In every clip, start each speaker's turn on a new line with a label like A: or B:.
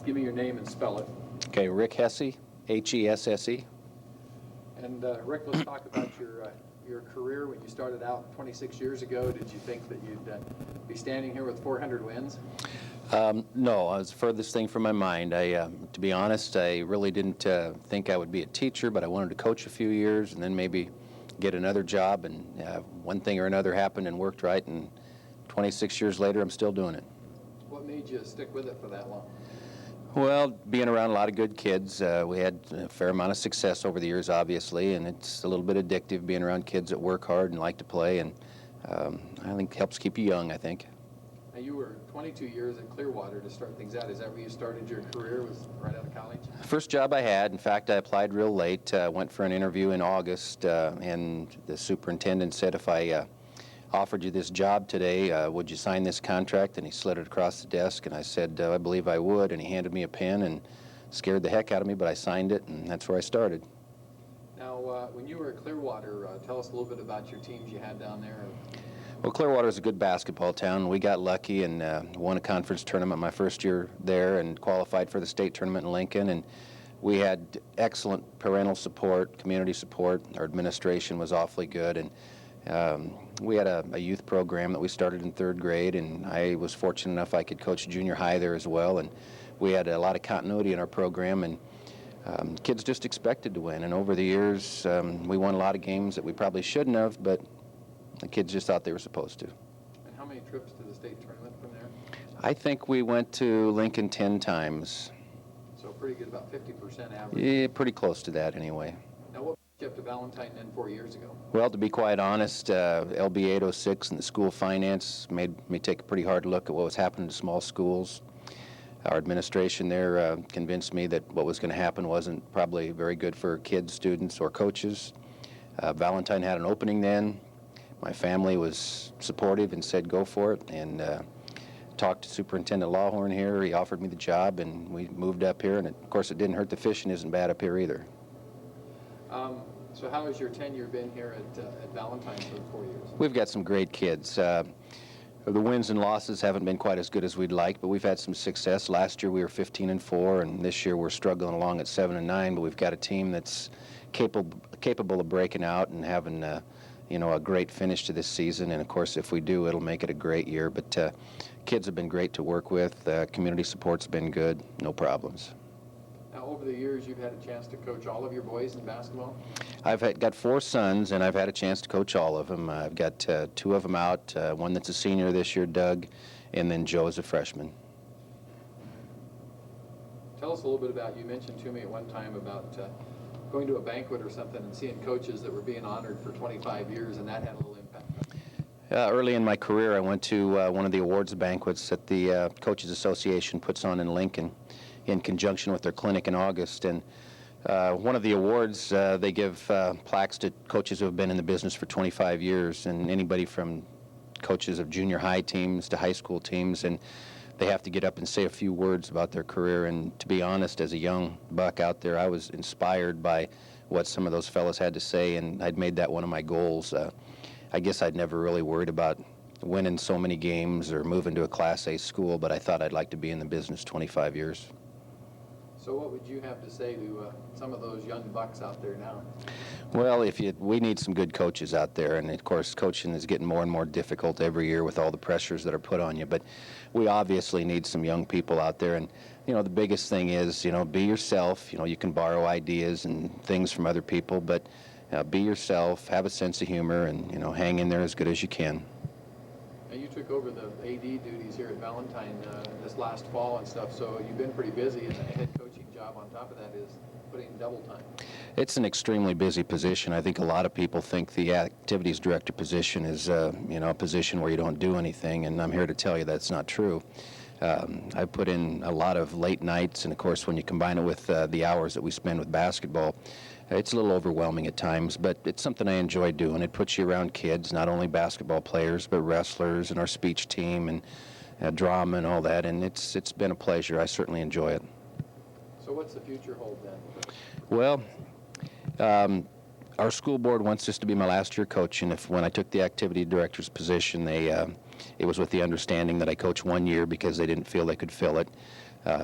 A: Give me your name and spell it.
B: Okay, Rick Hesse, H-E-S-S-E.
A: And Rick, let's talk about your career when you started out 26 years ago. Did you think that you'd be standing here with 400 wins?
B: No, I was the furthest thing from my mind. To be honest, I really didn't think I would be a teacher, but I wanted to coach a few years and then maybe get another job. And one thing or another happened and worked right. And 26 years later, I'm still doing it.
A: What made you stick with it for that long?
B: Well, being around a lot of good kids, we had a fair amount of success over the years, obviously, and it's a little bit addictive being around kids that work hard and like to play, and I think helps keep you young, I think.
A: Now, you were 22 years at Clearwater to start things out. Is that where you started your career, was right out of college?
B: First job I had, in fact, I applied real late, went for an interview in August, and the superintendent said if I offered you this job today, would you sign this contract? And he slid it across the desk, and I said, I believe I would, and he handed me a pen and scared the heck out of me, but I signed it, and that's where I started.
A: Now, when you were at Clearwater, tell us a little bit about your teams you had down there.
B: Well, Clearwater is a good basketball town. We got lucky and won a conference tournament my first year there and qualified for the state tournament in Lincoln, and we had excellent parental support, community support. Our administration was awfully good, and we had a youth program that we started in 3rd grade, and I was fortunate enough I could coach junior high there as well, and we had a lot of continuity in our program, and kids just expected to win. And over the years, we won a lot of games that we probably shouldn't have, but the kids just thought they were supposed to.
A: And how many trips to the state tournament from there?
B: I think we went to Lincoln 10 times.
A: So pretty good, about 50% average.
B: Yeah, pretty close to that anyway.
A: Now, what brought you up to Valentine then 4 years ago?
B: Well, to be quite honest, LB 806 and the school of finance made me take a pretty hard look at what was happening to small schools. Our administration there convinced me that what was going to happen wasn't probably very good for kids, students, or coaches. Valentine had an opening then. My family was supportive and said go for it, and talked to Superintendent Lawhorn here. He offered me the job, and we moved up here, and of course it didn't hurt. The fishing isn't bad up here either.
A: So how has your tenure been here at Valentine for the 4 years?
B: We've got some great kids. The wins and losses haven't been quite as good as we'd like, but we've had some success. Last year we were 15-4, and this year we're struggling along at 7-9, but we've got a team that's capable of breaking out and having a great finish to this season. And of course, if we do, it'll make it a great year. But kids have been great to work with. Community support's been good. No problems.
A: Now, over the years, you've had a chance to coach all of your boys in basketball?
B: I've got 4 sons, and I've had a chance to coach all of them. I've got 2 of them out, one that's a senior this year, Doug, and then Joe is a freshman.
A: Tell us a little bit about, you mentioned to me at one time about going to a banquet or something and seeing coaches that were being honored for 25 years, and that had a little impact.
B: Early in my career, I went to one of the awards banquets that the Coaches Association puts on in Lincoln in conjunction with their clinic in August. And one of the awards, they give plaques to coaches who have been in the business for 25 years, and anybody from coaches of junior high teams to high school teams, and they have to get up and say a few words about their career. And to be honest, as a young buck out there, I was inspired by what some of those fellows had to say, and I'd made that one of my goals. I guess I'd never really worried about winning so many games or moving to a Class A school, but I thought I'd like to be in the business 25 years.
A: So what would you have to say to some of those young bucks out there now?
B: Well, we need some good coaches out there, and of course coaching is getting more and more difficult every year with all the pressures that are put on you, but we obviously need some young people out there. And the biggest thing is, be yourself. You can borrow ideas and things from other people, but be yourself, have a sense of humor, and hang in there as good as you can.
A: Now, you took over the AD duties here at Valentine this last fall and stuff, so you've been pretty busy, and the head coaching job on top of that is putting in double time.
B: It's an extremely busy position. I think a lot of people think the activities director position is a position where you don't do anything, and I'm here to tell you that's not true. I put in a lot of late nights, and of course when you combine it with the hours that we spend with basketball, it's a little overwhelming at times, but it's something I enjoy doing. It puts you around kids, not only basketball players, but wrestlers and our speech team and drama and all that, and it's been a pleasure. I certainly enjoy it.
A: So what's the future hold then?
B: Well, our school board wants this to be my last year coaching. When I took the activity director's position, it was with the understanding that I coach 1 year because they didn't feel they could fill it.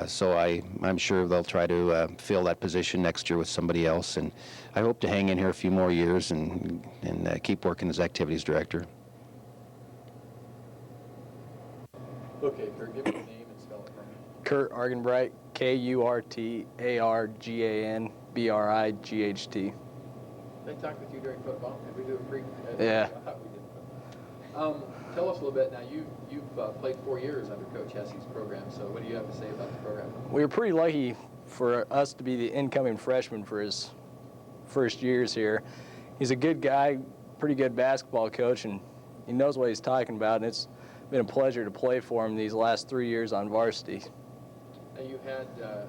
B: So I'm sure they'll try to fill that position next year with somebody else, and I hope to hang in here a few more years and keep working as activities director.
A: Okay, Kurt, give me your name and spell it for me.
C: Kurt Arganbright, Kurtarganbright.
A: They talked with you during football. Did we do a pre?
C: Yeah.
A: I thought we did. Tell us a little bit now. You've played 4 years under Coach Hesse's program. So what do you have to say about the program?
C: We were pretty lucky for us to be the incoming freshman for his first years here. He's a good guy, pretty good basketball coach, and he knows what he's talking about. And it's been a pleasure to play for him these last 3 years on varsity.
A: Now you had a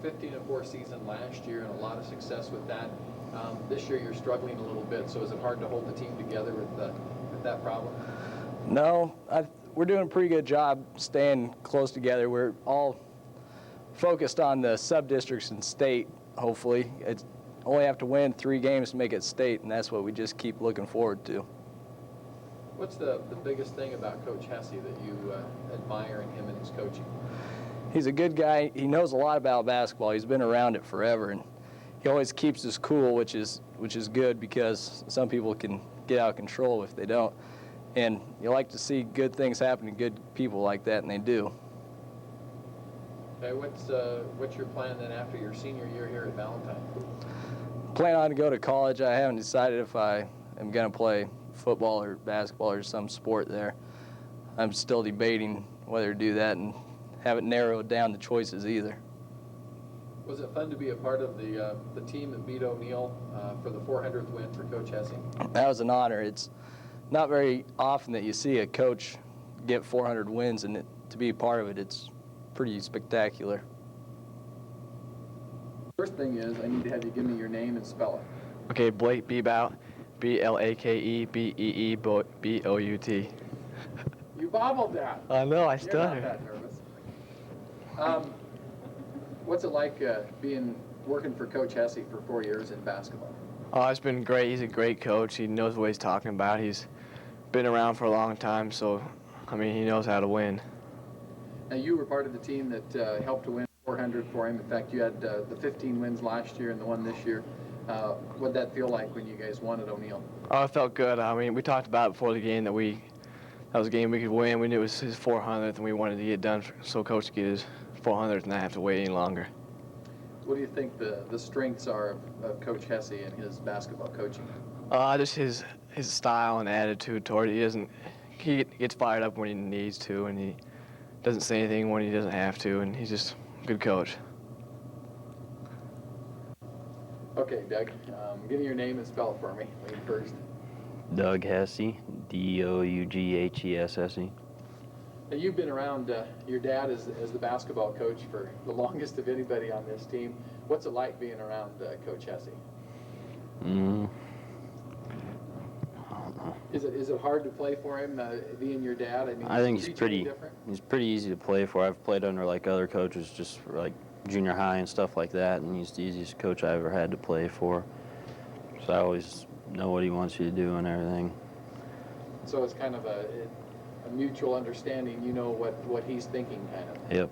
A: 15-4 season last year and a lot of success with that. This year you're struggling a little bit. So is it hard to hold the team together with that problem?
C: No, we're doing a pretty good job staying close together. We're all focused on the sub-districts and state, hopefully. It's only have to win 3 games to make it state, and that's what we just keep looking forward to.
A: What's the biggest thing about Coach Hesse that you admire in him and his coaching?
C: He's a good guy. He knows a lot about basketball. He's been around it forever, and he always keeps us cool, which is good because some people can get out of control if they don't. And you like to see good things happen to good people like that, and they do.
A: Okay, what's your plan then after your senior year here at Valentine?
C: Plan on to go to college. I haven't decided if I am going to play football or basketball or some sport there. I'm still debating whether to do that and haven't narrowed down the choices either.
A: Was it fun to be a part of the team that beat O'Neill for the 400th win for Coach Hesse?
C: That was an honor. It's not very often that you see a coach get 400 wins, and to be a part of it, it's pretty spectacular.
A: First thing is, I need to have you give me your name and spell it.
D: Okay, Blake Bebout, BLAKEBEEBOUT.
A: You bobbled that.
D: I know, I
A: You're not
D: stuttered.
A: that nervous. What's it like working for Coach Hesse for 4 years in basketball?
D: Oh, it's been great. He's a great coach. He knows what he's talking about. He's been around for a long time, so, I mean, he knows how to win.
A: Now, you were part of the team that helped to win 400 for him. In fact, you had the 15 wins last year and the one this year. What'd that feel like when you guys won at O'Neill?
D: Oh, it felt good. I mean, we talked about it before the game that was a game we could win. We knew it was his 400th, and we wanted to get done so Coach could get his 400th and not have to wait any longer.
A: What do you think the strengths are of Coach Hesse and his basketball coaching?
D: Just his style and attitude toward it. He gets fired up when he needs to, and he doesn't say anything when he doesn't have to, and he's just a good coach.
A: Okay, Doug, give me your name and spell it for me first.
E: Doug Hesse, DOUGHESSE.
A: Now, you've been around your dad as the basketball coach for the longest of anybody on this team. What's it like being around Coach Hesse?
E: I don't know.
A: Is it hard to play for him, being your dad? I mean,
E: I think
A: is he
E: he's pretty
A: different?
E: easy to play for. I've played under like other coaches just for like junior high and stuff like that, and he's the easiest coach I ever had to play for. So I always know what he wants you to do and everything.
A: So it's kind of a mutual understanding. You know what he's thinking, kind of.
E: Yep.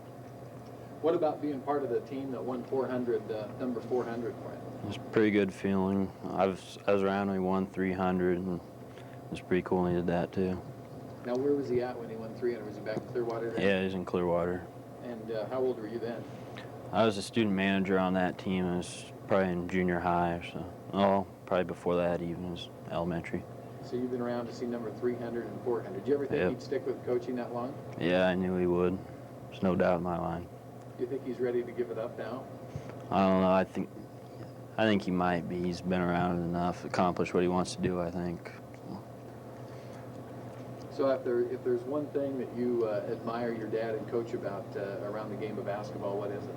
A: What about being part of the team that won 400, number 400 for him?
E: It's a pretty good feeling. I was around when he won 300, and it was pretty cool when he did that too.
A: Now, where was he at when he won 300? Was he back in Clearwater then?
E: Yeah, he's in Clearwater.
A: And how old were you then?
E: I was a student manager on that team. I was probably in junior high or so. Oh, probably before that even, it was elementary.
A: So you've been around to see number 300 and 400. Did you ever think
E: Yep.
A: he'd stick with coaching that long?
E: Yeah, I knew he would. There's no doubt in my mind.
A: Do you think he's ready to give it up now?
E: I don't know. I think he might be. He's been around enough, accomplished what he wants to do, I think.
A: So if there's one thing that you admire your dad and coach about around the game of basketball, what is it?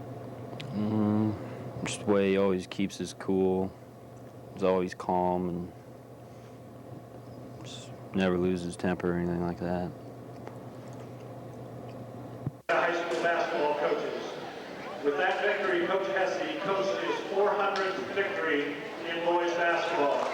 E: Just the way he always keeps his cool. He's always calm and just never loses his temper or anything like that.
F: High school basketball coaches. With that victory, Coach Hesse coached his 400th victory in boys basketball.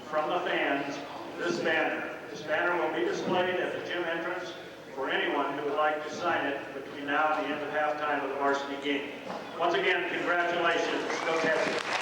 F: from the fans this banner. This banner will be displayed at the gym entrance for anyone who would like to sign it between now and the end of halftime of the varsity game. Once again, congratulations, Coach Hesse.